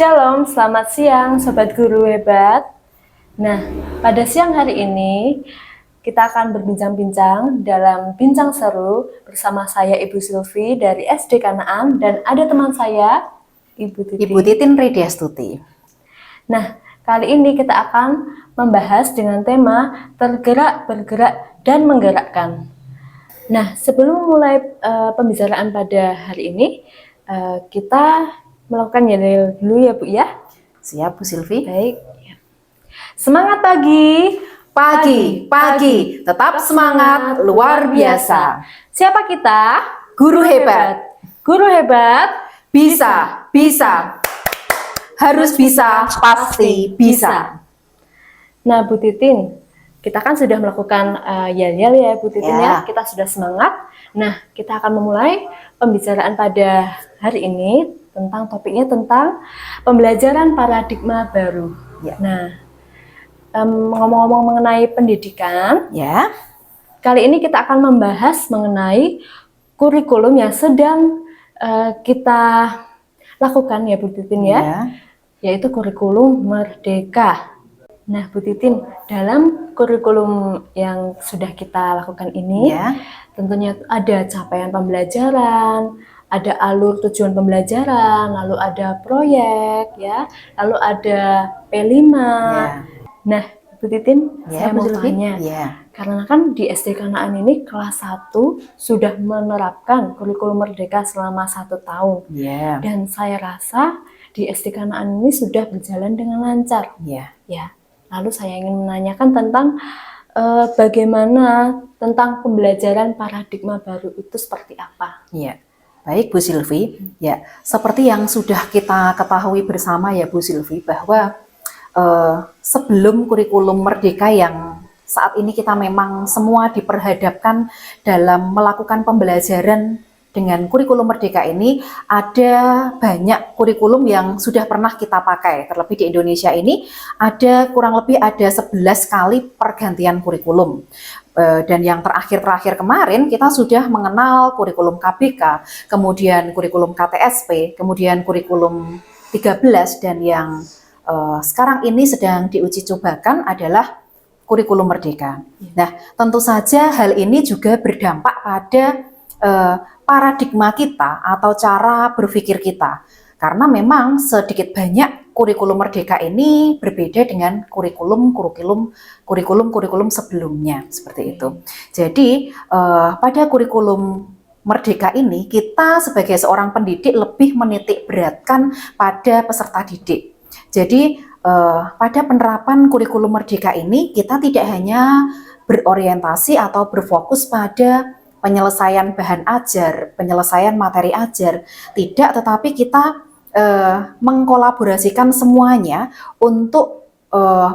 Shalom, selamat siang Sobat Guru Hebat. Nah, pada siang hari ini kita akan berbincang-bincang dalam Bincang Seru bersama saya Ibu Silvi dari SD Kanaan dan ada teman saya Ibu Titin Ridiastuti. Nah, kali ini kita akan membahas dengan tema tergerak, bergerak, dan menggerakkan. Nah, sebelum mulai pembicaraan pada hari ini, kita melakukan yel dulu ya Bu ya. Siap Bu Silvi. Baik. Semangat pagi. Pagi, tetap semangat, luar biasa. Siapa kita? Guru hebat. Guru hebat. Bisa. Harus bisa, pasti bisa. Nah Bu Titin, kita kan sudah melakukan yel-yel ya Bu Titin ya. Kita sudah semangat. Nah, kita akan memulai pembicaraan pada hari ini tentang topiknya tentang pembelajaran paradigma baru. Ya. Nah, ngomong-ngomong mengenai pendidikan, Ya. Kali ini kita akan membahas mengenai kurikulum yang sedang kita lakukan ya Bu Titin ya, yaitu kurikulum Merdeka. Nah Bu Titin, dalam kurikulum yang sudah kita lakukan ini, tentunya ada capaian pembelajaran, ada alur tujuan pembelajaran, lalu ada proyek ya, lalu ada P5. Nah, Bu Titin, saya mau tanya, karena kan di SD Kanaan ini kelas 1 sudah menerapkan kurikulum Merdeka selama 1 tahun. Dan saya rasa di SD Kanaan ini sudah berjalan dengan lancar. Ya. Lalu saya ingin menanyakan tentang bagaimana tentang pembelajaran paradigma baru itu seperti apa? Baik Bu Silvi, seperti yang sudah kita ketahui bersama ya Bu Silvi, bahwa sebelum kurikulum Merdeka yang saat ini kita memang semua diperhadapkan dalam melakukan pembelajaran dengan kurikulum Merdeka ini, ada banyak kurikulum yang sudah pernah kita pakai. Terlebih di Indonesia ini ada kurang lebih 11 kali pergantian kurikulum. Dan yang terakhir kemarin kita sudah mengenal kurikulum KBK, kemudian kurikulum KTSP, kemudian kurikulum 13, dan yang sekarang ini sedang diuji cobakan adalah kurikulum Merdeka. Nah, tentu saja hal ini juga berdampak pada paradigma kita atau cara berpikir kita. Karena memang sedikit banyak kurikulum Merdeka ini berbeda dengan kurikulum sebelumnya, seperti itu. Jadi pada kurikulum Merdeka ini kita sebagai seorang pendidik lebih menitik beratkan pada peserta didik. Jadi pada penerapan kurikulum Merdeka ini kita tidak hanya berorientasi atau berfokus pada penyelesaian bahan ajar, penyelesaian materi ajar, tidak, tetapi kita mengkolaborasikan semuanya untuk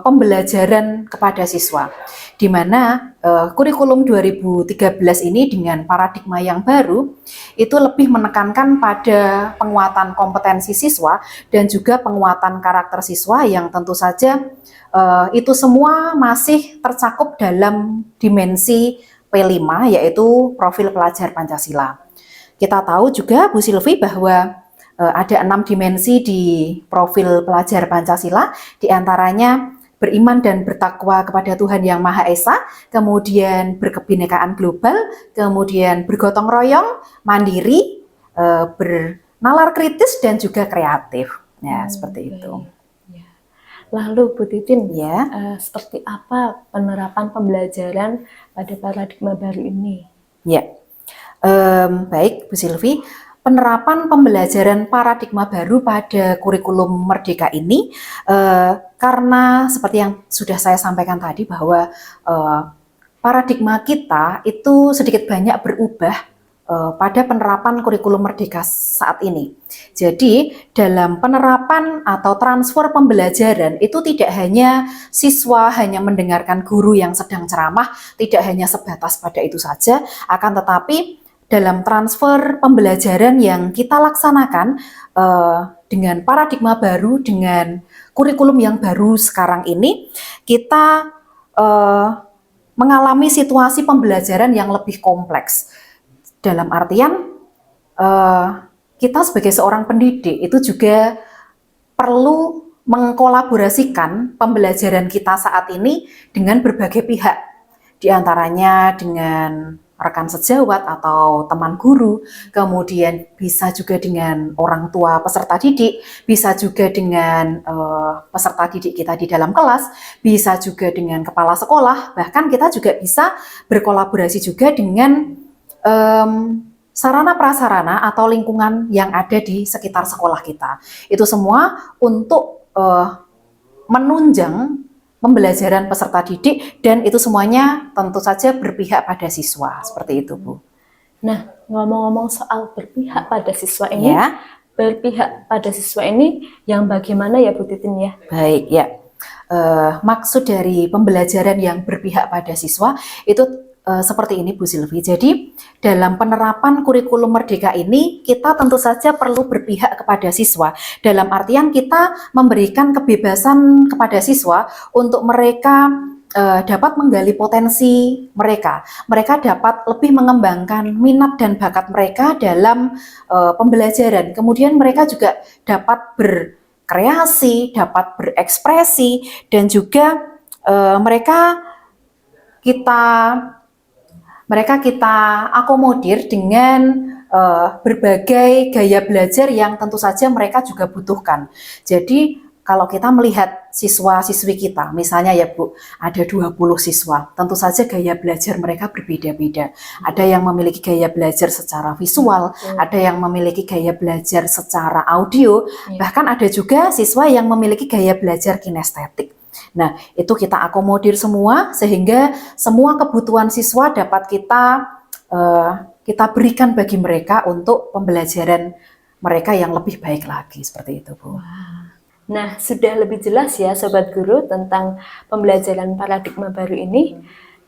pembelajaran kepada siswa. Di mana kurikulum 2013 ini dengan paradigma yang baru itu lebih menekankan pada penguatan kompetensi siswa dan juga penguatan karakter siswa yang tentu saja itu semua masih tercakup dalam dimensi P5, yaitu profil pelajar Pancasila. Kita tahu juga Bu Silvi bahwa ada 6 dimensi di profil pelajar Pancasila, diantaranya beriman dan bertakwa kepada Tuhan Yang Maha Esa, kemudian berkebinekaan global, kemudian bergotong royong, mandiri, bernalar kritis, dan juga kreatif. Ya, seperti itu. Lalu Bu Titin, seperti apa penerapan pembelajaran pada paradigma baru ini? Baik Bu Silvi, penerapan pembelajaran paradigma baru pada kurikulum Merdeka ini karena seperti yang sudah saya sampaikan tadi bahwa paradigma kita itu sedikit banyak berubah pada penerapan kurikulum Merdeka saat ini. Jadi dalam penerapan atau transfer pembelajaran itu tidak hanya siswa hanya mendengarkan guru yang sedang ceramah, tidak hanya sebatas pada itu saja, akan tetapi dalam transfer pembelajaran yang kita laksanakan dengan paradigma baru, dengan kurikulum yang baru sekarang ini, kita mengalami situasi pembelajaran yang lebih kompleks. Dalam artian kita sebagai seorang pendidik itu juga perlu mengkolaborasikan pembelajaran kita saat ini dengan berbagai pihak, di antaranya dengan rekan sejawat atau teman guru, kemudian bisa juga dengan orang tua peserta didik, bisa juga dengan peserta didik kita di dalam kelas, bisa juga dengan kepala sekolah, bahkan kita juga bisa berkolaborasi juga dengan sarana prasarana atau lingkungan yang ada di sekitar sekolah kita. Itu semua untuk menunjang pembelajaran peserta didik, dan itu semuanya tentu saja berpihak pada siswa, seperti itu, Bu. Nah, ngomong-ngomong soal berpihak pada siswa ini, berpihak pada siswa ini yang bagaimana ya Bu Titin ya? Baik, ya. Maksud dari pembelajaran yang berpihak pada siswa itu seperti ini, Bu Silvi. Jadi dalam penerapan kurikulum Merdeka ini kita tentu saja perlu berpihak kepada siswa. Dalam artian kita memberikan kebebasan kepada siswa untuk mereka dapat menggali potensi mereka. Mereka dapat lebih mengembangkan minat dan bakat mereka dalam pembelajaran. Kemudian mereka juga dapat berkreasi, dapat berekspresi, dan juga mereka kita akomodir dengan berbagai gaya belajar yang tentu saja mereka juga butuhkan. Jadi kalau kita melihat siswa-siswi kita, misalnya ya Bu, ada 20 siswa, tentu saja gaya belajar mereka berbeda-beda. Ada yang memiliki gaya belajar secara visual, ada yang memiliki gaya belajar secara audio, bahkan ada juga siswa yang memiliki gaya belajar kinestetik. Nah, itu kita akomodir semua sehingga semua kebutuhan siswa dapat kita berikan bagi mereka untuk pembelajaran mereka yang lebih baik lagi, seperti itu, Bu. Nah, sudah lebih jelas ya Sobat Guru tentang pembelajaran paradigma baru ini.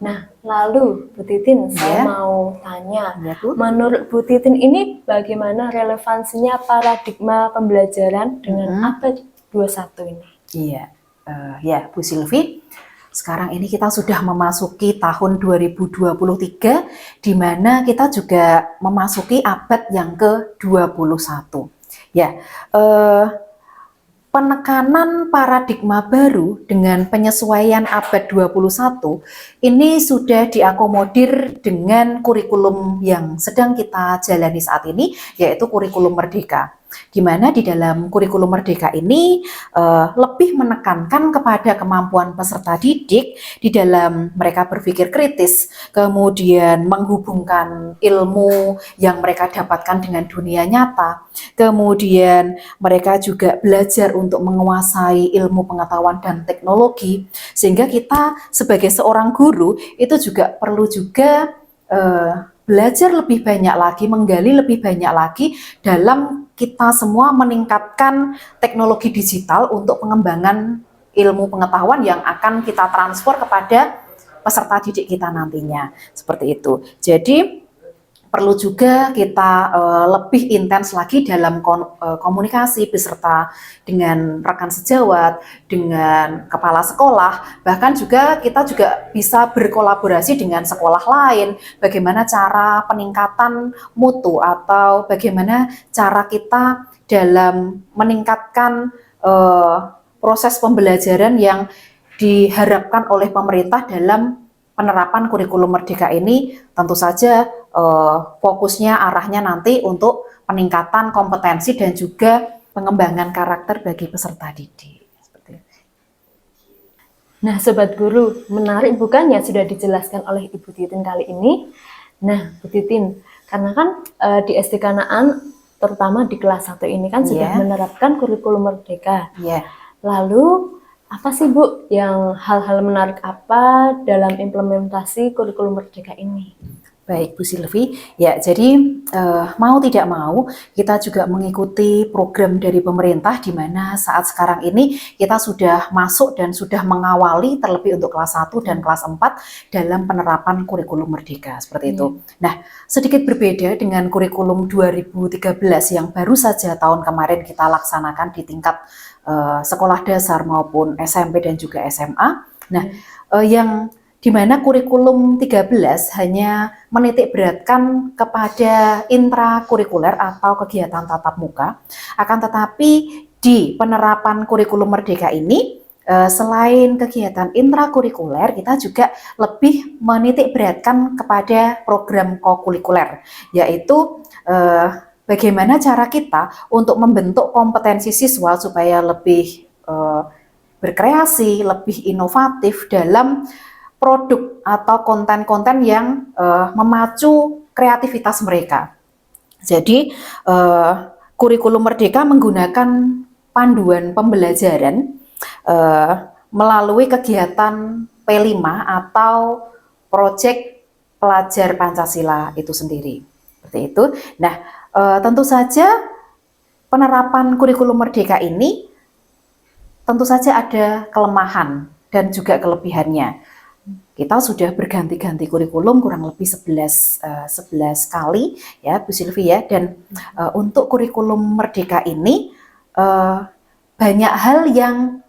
Nah, lalu Bu Titin, saya mau tanya, menurut Bu Titin ini bagaimana relevansinya paradigma pembelajaran dengan abad 21 ini? Iya. Ya, Bu Silvi, sekarang ini kita sudah memasuki tahun 2023, di mana kita juga memasuki abad yang ke-21. Ya, penekanan paradigma baru dengan penyesuaian abad 21 ini sudah diakomodir dengan kurikulum yang sedang kita jalani saat ini, yaitu kurikulum Merdeka. Di mana di dalam kurikulum Merdeka ini lebih menekankan kepada kemampuan peserta didik di dalam mereka berpikir kritis, kemudian menghubungkan ilmu yang mereka dapatkan dengan dunia nyata, kemudian mereka juga belajar untuk menguasai ilmu pengetahuan dan teknologi, sehingga kita sebagai seorang guru itu juga perlu juga belajar lebih banyak lagi, menggali lebih banyak lagi dalam kita semua meningkatkan teknologi digital untuk pengembangan ilmu pengetahuan yang akan kita transfer kepada peserta didik kita nantinya. Seperti itu. Jadi perlu juga kita lebih intens lagi dalam komunikasi beserta dengan rekan sejawat, dengan kepala sekolah, bahkan juga kita juga bisa berkolaborasi dengan sekolah lain, bagaimana cara peningkatan mutu atau bagaimana cara kita dalam meningkatkan proses pembelajaran yang diharapkan oleh pemerintah dalam penerapan kurikulum Merdeka ini. Tentu saja fokusnya arahnya nanti untuk peningkatan kompetensi dan juga pengembangan karakter bagi peserta didik. Nah, Sobat Guru, menarik bukan yang sudah dijelaskan oleh Ibu Titin kali ini? Nah, Bu Titin, karena kan di SD Kanaan, terutama di kelas 1 ini kan sudah menerapkan kurikulum Merdeka. Lalu, apa sih Bu, yang hal-hal menarik apa dalam implementasi kurikulum Merdeka ini? Baik, Bu Silvi. Ya, jadi mau tidak mau kita juga mengikuti program dari pemerintah, di mana saat sekarang ini kita sudah masuk dan sudah mengawali terlebih untuk kelas 1 dan kelas 4 dalam penerapan kurikulum Merdeka, seperti itu. Nah, sedikit berbeda dengan kurikulum 2013 yang baru saja tahun kemarin kita laksanakan di tingkat sekolah dasar maupun SMP dan juga SMA. Nah, yang di mana kurikulum 13 hanya menitik beratkan kepada intrakurikuler atau kegiatan tatap muka, akan tetapi di penerapan kurikulum Merdeka ini, selain kegiatan intrakurikuler, kita juga lebih menitik beratkan kepada program kokurikuler, yaitu bagaimana cara kita untuk membentuk kompetensi siswa supaya lebih berkreasi, lebih inovatif dalam produk atau konten-konten yang memacu kreativitas mereka. Jadi kurikulum Merdeka menggunakan panduan pembelajaran melalui kegiatan P5 atau Proyek Pelajar Pancasila itu sendiri. Seperti itu. Nah, tentu saja penerapan kurikulum Merdeka ini tentu saja ada kelemahan dan juga kelebihannya. Kita sudah berganti-ganti kurikulum kurang lebih 11 kali ya Bu Silvi ya, dan untuk kurikulum Merdeka ini banyak hal yang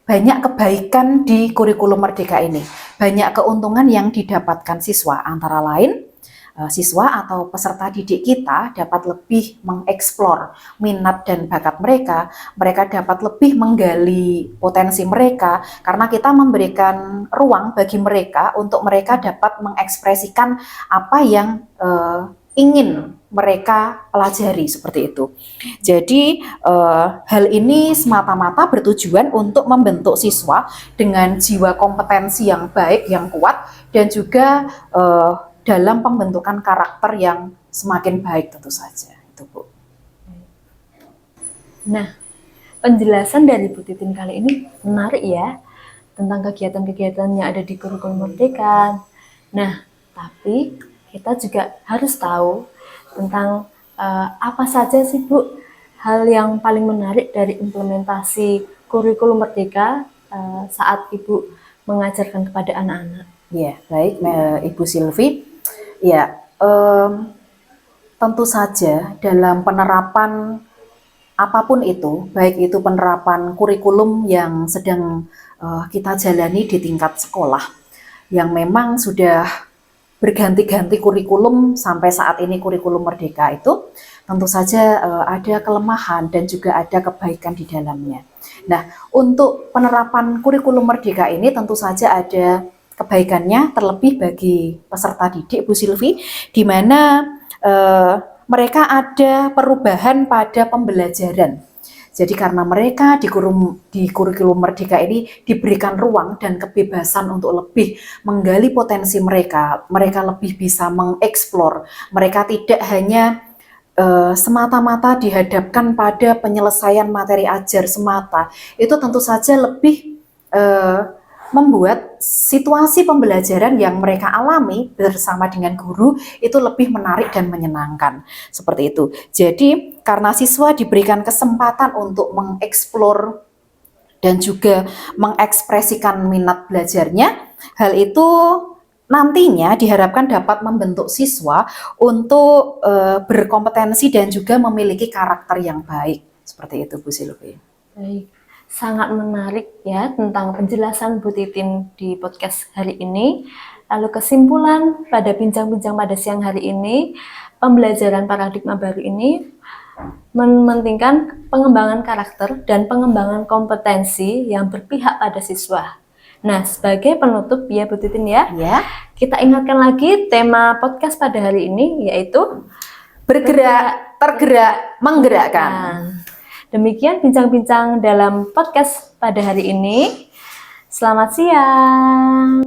banyak kebaikan di kurikulum Merdeka ini, banyak keuntungan yang didapatkan siswa, antara lain siswa atau peserta didik kita dapat lebih mengeksplor minat dan bakat mereka, mereka dapat lebih menggali potensi mereka, karena kita memberikan ruang bagi mereka untuk mereka dapat mengekspresikan apa yang ingin mereka pelajari, seperti itu. Jadi hal ini semata-mata bertujuan untuk membentuk siswa dengan jiwa kompetensi yang baik, yang kuat, dan juga dalam pembentukan karakter yang semakin baik tentu saja. Itu Bu. Nah, penjelasan dari Bu Titin kali ini menarik ya, tentang kegiatan-kegiatan yang ada di kurikulum Merdeka. Nah, tapi kita juga harus tahu tentang apa saja sih Bu hal yang paling menarik dari implementasi kurikulum Merdeka saat Ibu mengajarkan kepada anak-anak. Ya, baik Ibu Silvi. Ya, tentu saja dalam penerapan apapun itu, baik itu penerapan kurikulum yang sedang kita jalani di tingkat sekolah, yang memang sudah berganti-ganti kurikulum sampai saat ini kurikulum Merdeka itu, tentu saja ada kelemahan dan juga ada kebaikan di dalamnya. Nah, untuk penerapan kurikulum Merdeka ini tentu saja ada kebaikannya, terlebih bagi peserta didik Bu Silvi, di mana mereka ada perubahan pada pembelajaran. Jadi karena mereka di kurikulum Merdeka ini diberikan ruang dan kebebasan untuk lebih menggali potensi mereka, mereka lebih bisa mengeksplor, mereka tidak hanya semata-mata dihadapkan pada penyelesaian materi ajar semata. Itu tentu saja lebih membuat situasi pembelajaran yang mereka alami bersama dengan guru itu lebih menarik dan menyenangkan, seperti itu. Jadi karena siswa diberikan kesempatan untuk mengeksplor dan juga mengekspresikan minat belajarnya, hal itu nantinya diharapkan dapat membentuk siswa untuk berkompetensi dan juga memiliki karakter yang baik, seperti itu Bu Silvi. Baik. Sangat menarik ya tentang penjelasan Bu Titin di podcast hari ini. Lalu kesimpulan pada bincang-bincang pada siang hari ini, pembelajaran paradigma baru ini mementingkan pengembangan karakter dan pengembangan kompetensi yang berpihak pada siswa. Nah, sebagai penutup ya Bu Titin ya, kita ingatkan lagi tema podcast pada hari ini, yaitu bergerak, tergerak, menggerakkan. Demikian bincang-bincang dalam podcast pada hari ini. Selamat siang.